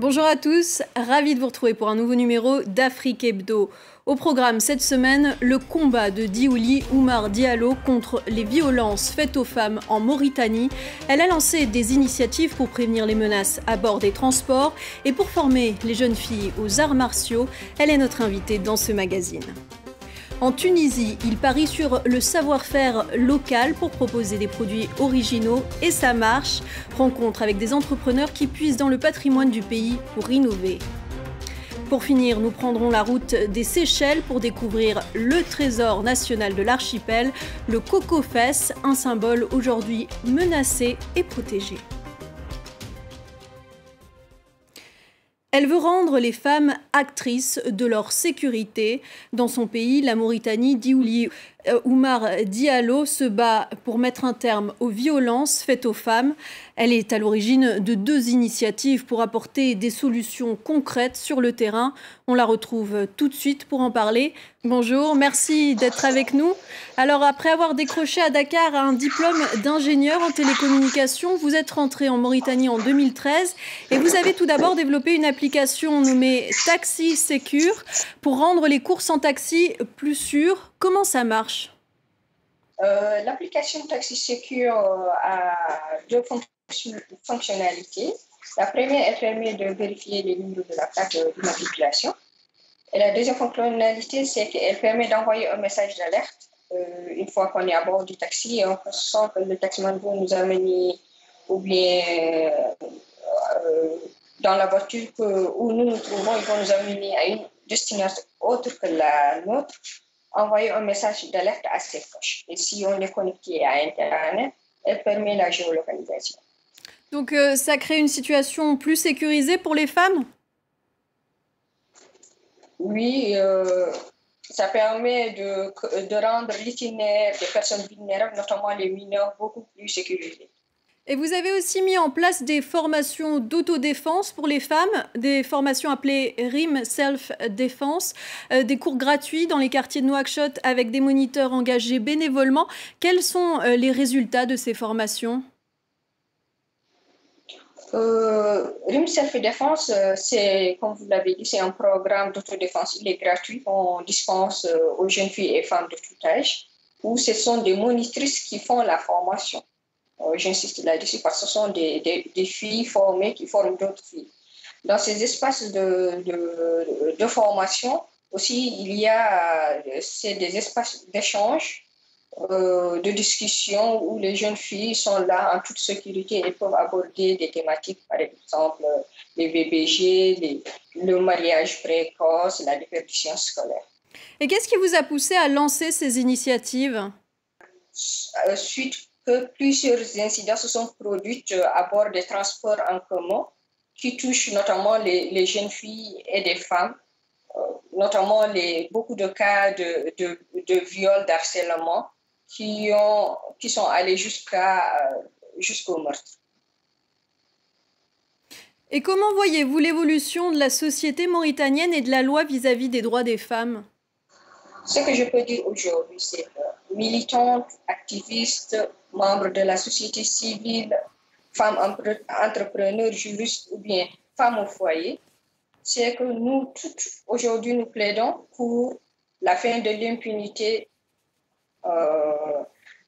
Bonjour à tous, ravi de vous retrouver pour un nouveau numéro d'Afrique Hebdo. Au programme cette semaine, le combat de Diouli Oumar Diallo contre les violences faites aux femmes en Mauritanie. Elle a lancé des initiatives pour prévenir les menaces à bord des transports et pour former les jeunes filles aux arts martiaux. Elle est notre invitée dans ce magazine. En Tunisie, il parie sur le savoir-faire local pour proposer des produits originaux et ça marche. Rencontre avec des entrepreneurs qui puisent dans le patrimoine du pays pour innover. Pour finir, nous prendrons la route des Seychelles pour découvrir le trésor national de l'archipel, le Coco Fess, un symbole aujourd'hui menacé et protégé. Elle veut rendre les femmes actrices de leur sécurité. Dans son pays, la Mauritanie, Diouli Oumar Diallo se bat pour mettre un terme aux violences faites aux femmes. Elle est à l'origine de 2 initiatives pour apporter des solutions concrètes sur le terrain. On la retrouve tout de suite pour en parler. Bonjour, merci d'être avec nous. Alors, après avoir décroché à Dakar un diplôme d'ingénieur en télécommunications, vous êtes rentré en Mauritanie en 2013 et vous avez tout d'abord développé une application nommée Taxi Secure pour rendre les courses en taxi plus sûres. Comment ça marche ? L'application Taxi Secure a 2 fonctionnalités. La première, elle permet de vérifier les numéros de la plaque d'immatriculation. Et la deuxième fonctionnalité, c'est qu'elle permet d'envoyer un message d'alerte une fois qu'on est à bord du taxi et on sent que le taximan va nous amener ou bien dans la voiture où nous nous trouvons, ils vont nous amener à une destination autre que la nôtre. Envoyer un message d'alerte à ses proches. Et si on est connecté à Internet, elle permet la géolocalisation. Donc ça crée une situation plus sécurisée pour les femmes ? Oui, ça permet de rendre l'itinéraire des personnes vulnérables, notamment les mineurs, beaucoup plus sécurisé. Et vous avez aussi mis en place des formations d'autodéfense pour les femmes, des formations appelées RIM Self-Défense, des cours gratuits dans les quartiers de Nouakchott avec des moniteurs engagés bénévolement. Quels sont les résultats de ces formations ? RIM Self-Défense, c'est, comme vous l'avez dit, c'est un programme d'autodéfense. Il est gratuit, on dispense aux jeunes filles et femmes de tout âge, où ce sont des monitrices qui font la formation. J'insiste là-dessus parce que ce sont des filles formées qui forment d'autres filles. Dans ces espaces de formation, aussi, il y a des espaces d'échange, de discussion où les jeunes filles sont là en toute sécurité et peuvent aborder des thématiques, par exemple les VBG, le mariage précoce, la déperdition scolaire. Et qu'est-ce qui vous a poussé à lancer ces initiatives ? Suite que plusieurs incidents se sont produits à bord des transports en commun qui touchent notamment les jeunes filles et des femmes, notamment beaucoup de cas de viol, d'harcèlement qui sont allés jusqu'au meurtre. Et comment voyez-vous l'évolution de la société mauritanienne et de la loi vis-à-vis des droits des femmes ? Ce que je peux dire aujourd'hui, c'est que militantes, activistes, membres de la société civile, femmes entrepreneurs, juristes ou bien femmes au foyer, c'est que nous toutes, aujourd'hui, nous plaidons pour la fin de l'impunité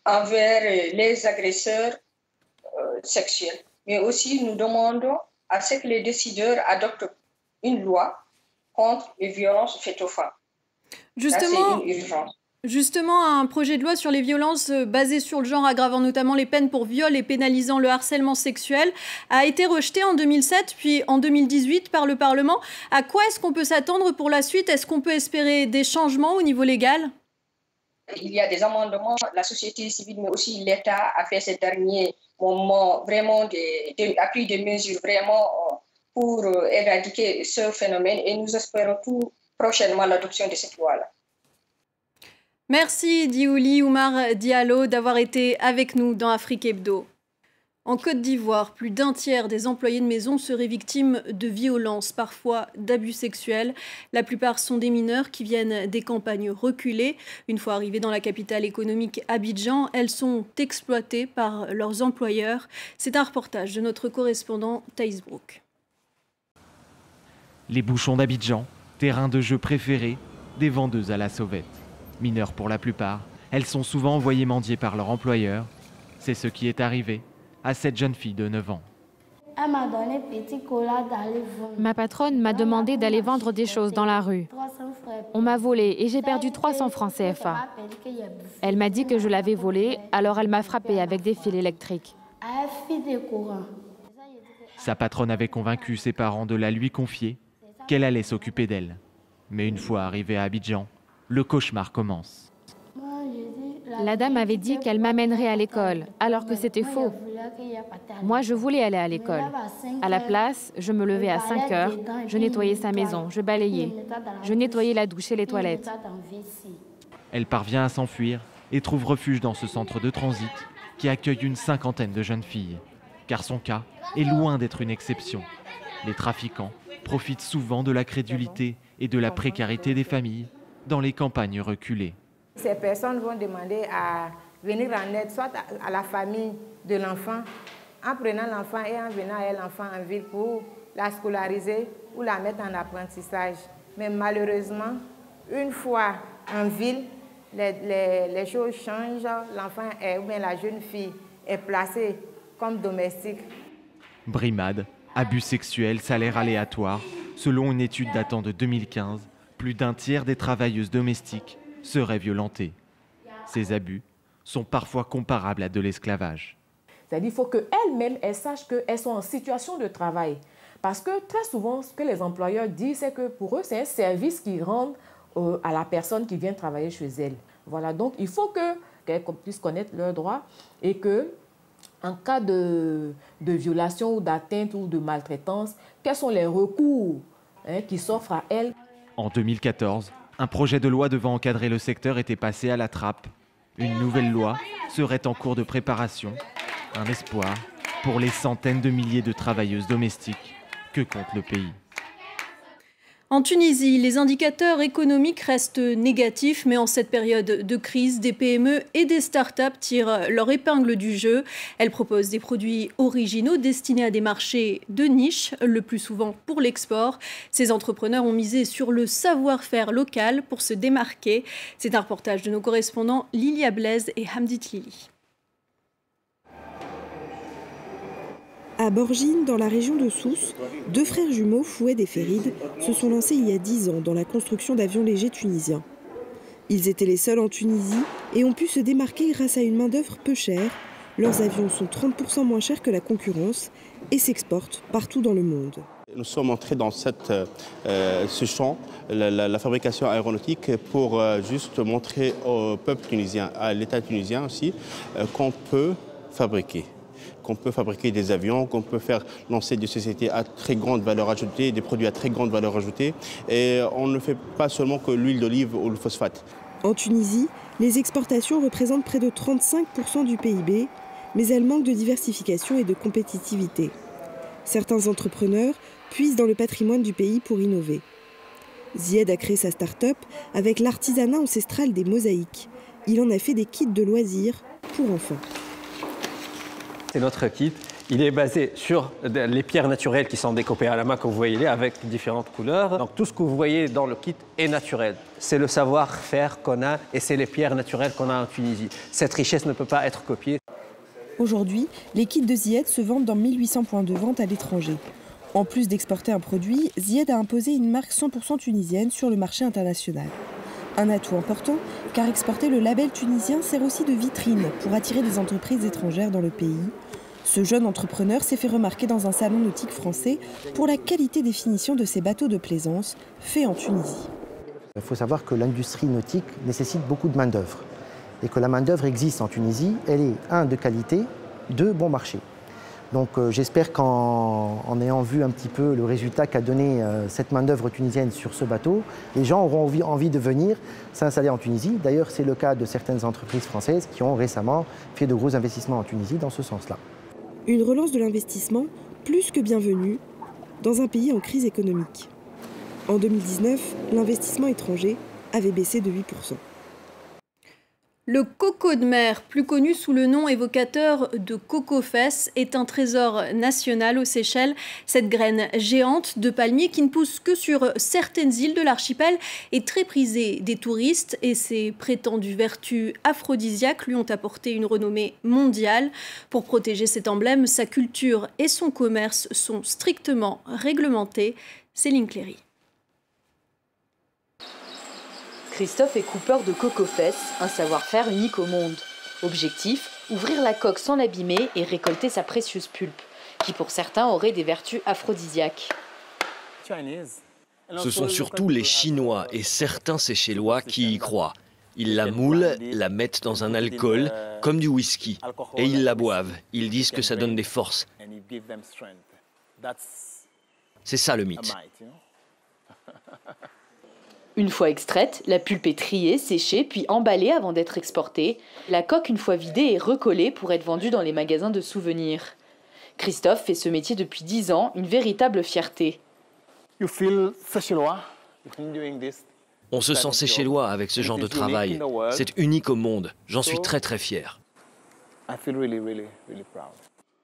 envers les agresseurs sexuels. Mais aussi, nous demandons à ce que les décideurs adoptent une loi contre les violences faites aux femmes. Justement, un projet de loi sur les violences basées sur le genre, aggravant notamment les peines pour viol et pénalisant le harcèlement sexuel, a été rejeté en 2007, puis en 2018 par le Parlement. À quoi est-ce qu'on peut s'attendre pour la suite ? Est-ce qu'on peut espérer des changements au niveau légal ? Il y a des amendements, la société civile, mais aussi l'État a fait ces derniers moments vraiment a pris des mesures vraiment pour éradiquer ce phénomène et nous espérons tout prochainement l'adoption de cette loi-là. Merci Diouli Oumar Diallo d'avoir été avec nous dans Afrique Hebdo. En Côte d'Ivoire, plus d'un tiers des employés de maison seraient victimes de violences, parfois d'abus sexuels. La plupart sont des mineurs qui viennent des campagnes reculées. Une fois arrivées dans la capitale économique Abidjan, elles sont exploitées par leurs employeurs. C'est un reportage de notre correspondant Thaïs Brook. Les bouchons d'Abidjan, terrain de jeu préféré des vendeuses à la sauvette. Mineures pour la plupart, elles sont souvent envoyées mendier par leur employeur. C'est ce qui est arrivé à cette jeune fille de 9 ans. Elle m'a donné petit cola d'aller vendre. Ma patronne m'a demandé d'aller vendre des choses dans la rue. On m'a volé et j'ai perdu 300 francs CFA. Elle m'a dit que je l'avais volé, alors elle m'a frappé avec des fils électriques. Sa patronne avait convaincu ses parents de la lui confier, qu'elle allait s'occuper d'elle. Mais une fois arrivée à Abidjan, le cauchemar commence. La dame avait dit qu'elle m'amènerait à l'école, alors que c'était faux. Moi, je voulais aller à l'école. À la place, je me levais à 5 heures, je nettoyais sa maison, je balayais. Je nettoyais la douche et les toilettes. Elle parvient à s'enfuir et trouve refuge dans ce centre de transit qui accueille une cinquantaine de jeunes filles. Car son cas est loin d'être une exception. Les trafiquants profitent souvent de la crédulité et de la précarité des familles dans les campagnes reculées. Ces personnes vont demander à venir en aide, soit à la famille de l'enfant, en prenant l'enfant et en venant à l'enfant en ville pour la scolariser ou la mettre en apprentissage. Mais malheureusement, une fois en ville, les choses changent. L'enfant ou bien la jeune fille est placée comme domestique. Brimade, abus sexuels, salaire aléatoire. Selon une étude datant de 2015, plus d'un tiers des travailleuses domestiques seraient violentées. Ces abus sont parfois comparables à de l'esclavage. C'est-à-dire qu'il faut qu'elles-mêmes sachent qu'elles sont en situation de travail. Parce que très souvent, ce que les employeurs disent, c'est que pour eux, c'est un service qu'ils rendent à la personne qui vient travailler chez elles. Voilà, donc il faut qu'elles puissent connaître leurs droits et que, en cas de violation ou d'atteinte ou de maltraitance, quels sont les recours qui s'offrent à elles. En 2014, un projet de loi devant encadrer le secteur était passé à la trappe. Une nouvelle loi serait en cours de préparation. Un espoir pour les centaines de milliers de travailleuses domestiques que compte le pays. En Tunisie, les indicateurs économiques restent négatifs, mais en cette période de crise, des PME et des startups tirent leur épingle du jeu. Elles proposent des produits originaux destinés à des marchés de niche, le plus souvent pour l'export. Ces entrepreneurs ont misé sur le savoir-faire local pour se démarquer. C'est un reportage de nos correspondants Lilia Blaise et Hamdit Lili. À Borgine, dans la région de Sousse, deux frères jumeaux, Foued et Ferid, se sont lancés il y a 10 ans dans la construction d'avions légers tunisiens. Ils étaient les seuls en Tunisie et ont pu se démarquer grâce à une main-d'œuvre peu chère. Leurs avions sont 30% moins chers que la concurrence et s'exportent partout dans le monde. Nous sommes entrés dans ce champ, la fabrication aéronautique, pour juste montrer au peuple tunisien, à l'État tunisien aussi, qu'on peut fabriquer des avions, qu'on peut faire lancer des sociétés à très grande valeur ajoutée, des produits à très grande valeur ajoutée. Et on ne fait pas seulement que l'huile d'olive ou le phosphate. En Tunisie, les exportations représentent près de 35% du PIB, mais elles manquent de diversification et de compétitivité. Certains entrepreneurs puisent dans le patrimoine du pays pour innover. Zied a créé sa start-up avec l'artisanat ancestral des mosaïques. Il en a fait des kits de loisirs pour enfants. C'est notre kit. Il est basé sur les pierres naturelles qui sont découpées à la main, que vous voyez avec différentes couleurs. Donc tout ce que vous voyez dans le kit est naturel. C'est le savoir-faire qu'on a et c'est les pierres naturelles qu'on a en Tunisie. Cette richesse ne peut pas être copiée. Aujourd'hui, les kits de Zied se vendent dans 1800 points de vente à l'étranger. En plus d'exporter un produit, Zied a imposé une marque 100% tunisienne sur le marché international. Un atout important, car exporter le label tunisien sert aussi de vitrine pour attirer des entreprises étrangères dans le pays. Ce jeune entrepreneur s'est fait remarquer dans un salon nautique français pour la qualité des finitions de ses bateaux de plaisance faits en Tunisie. Il faut savoir que l'industrie nautique nécessite beaucoup de main-d'œuvre et que la main-d'œuvre existe en Tunisie. Elle est, 1, de qualité, 2, bon marché. Donc j'espère qu'en ayant vu un petit peu le résultat qu'a donné cette main-d'œuvre tunisienne sur ce bateau, les gens auront envie de venir s'installer en Tunisie. D'ailleurs, c'est le cas de certaines entreprises françaises qui ont récemment fait de gros investissements en Tunisie dans ce sens-là. Une relance de l'investissement plus que bienvenue dans un pays en crise économique. En 2019, l'investissement étranger avait baissé de 8%. Le coco de mer, plus connu sous le nom évocateur de coco-fesse, est un trésor national aux Seychelles. Cette graine géante de palmier qui ne pousse que sur certaines îles de l'archipel est très prisée des touristes et ses prétendues vertus aphrodisiaques lui ont apporté une renommée mondiale. Pour protéger cet emblème, sa culture et son commerce sont strictement réglementés. Céline Cléry. Christophe est coupeur de coco-fesse, un savoir-faire unique au monde. Objectif, ouvrir la coque sans l'abîmer et récolter sa précieuse pulpe, qui pour certains aurait des vertus aphrodisiaques. Ce sont surtout les Chinois et certains Seychellois qui y croient. Ils la moulent, la mettent dans un alcool, comme du whisky, et ils la boivent. Ils disent que ça donne des forces. C'est ça le mythe. Une fois extraite, la pulpe est triée, séchée, puis emballée avant d'être exportée. La coque, une fois vidée, est recollée pour être vendue dans les magasins de souvenirs. Christophe fait ce métier depuis 10 ans, une véritable fierté. On se sent seychellois avec ce genre de travail. C'est unique au monde. J'en suis très très fier.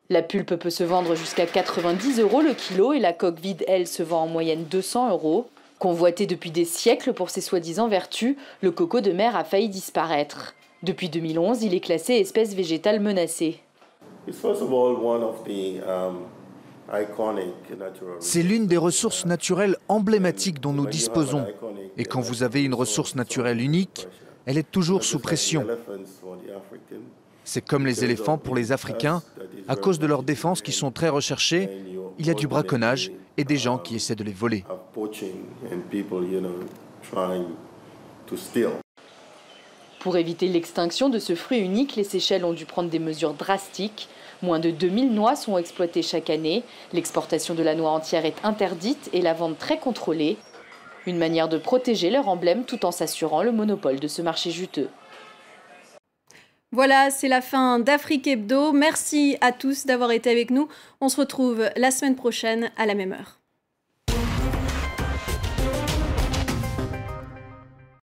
La pulpe peut se vendre jusqu'à 90 € le kilo et la coque vide, elle, se vend en moyenne 200 €. Convoité depuis des siècles pour ses soi-disant vertus, le coco de mer a failli disparaître. Depuis 2011, il est classé espèce végétale menacée. C'est l'une des ressources naturelles emblématiques dont nous disposons. Et quand vous avez une ressource naturelle unique, elle est toujours sous pression. C'est comme les éléphants pour les Africains. À cause de leurs défenses qui sont très recherchées, il y a du braconnage et des gens qui essaient de les voler. Pour éviter l'extinction de ce fruit unique, les Seychelles ont dû prendre des mesures drastiques. Moins de 2000 noix sont exploitées chaque année. L'exportation de la noix entière est interdite et la vente très contrôlée. Une manière de protéger leur emblème tout en s'assurant le monopole de ce marché juteux. Voilà, c'est la fin d'Afrique Hebdo. Merci à tous d'avoir été avec nous. On se retrouve la semaine prochaine à la même heure.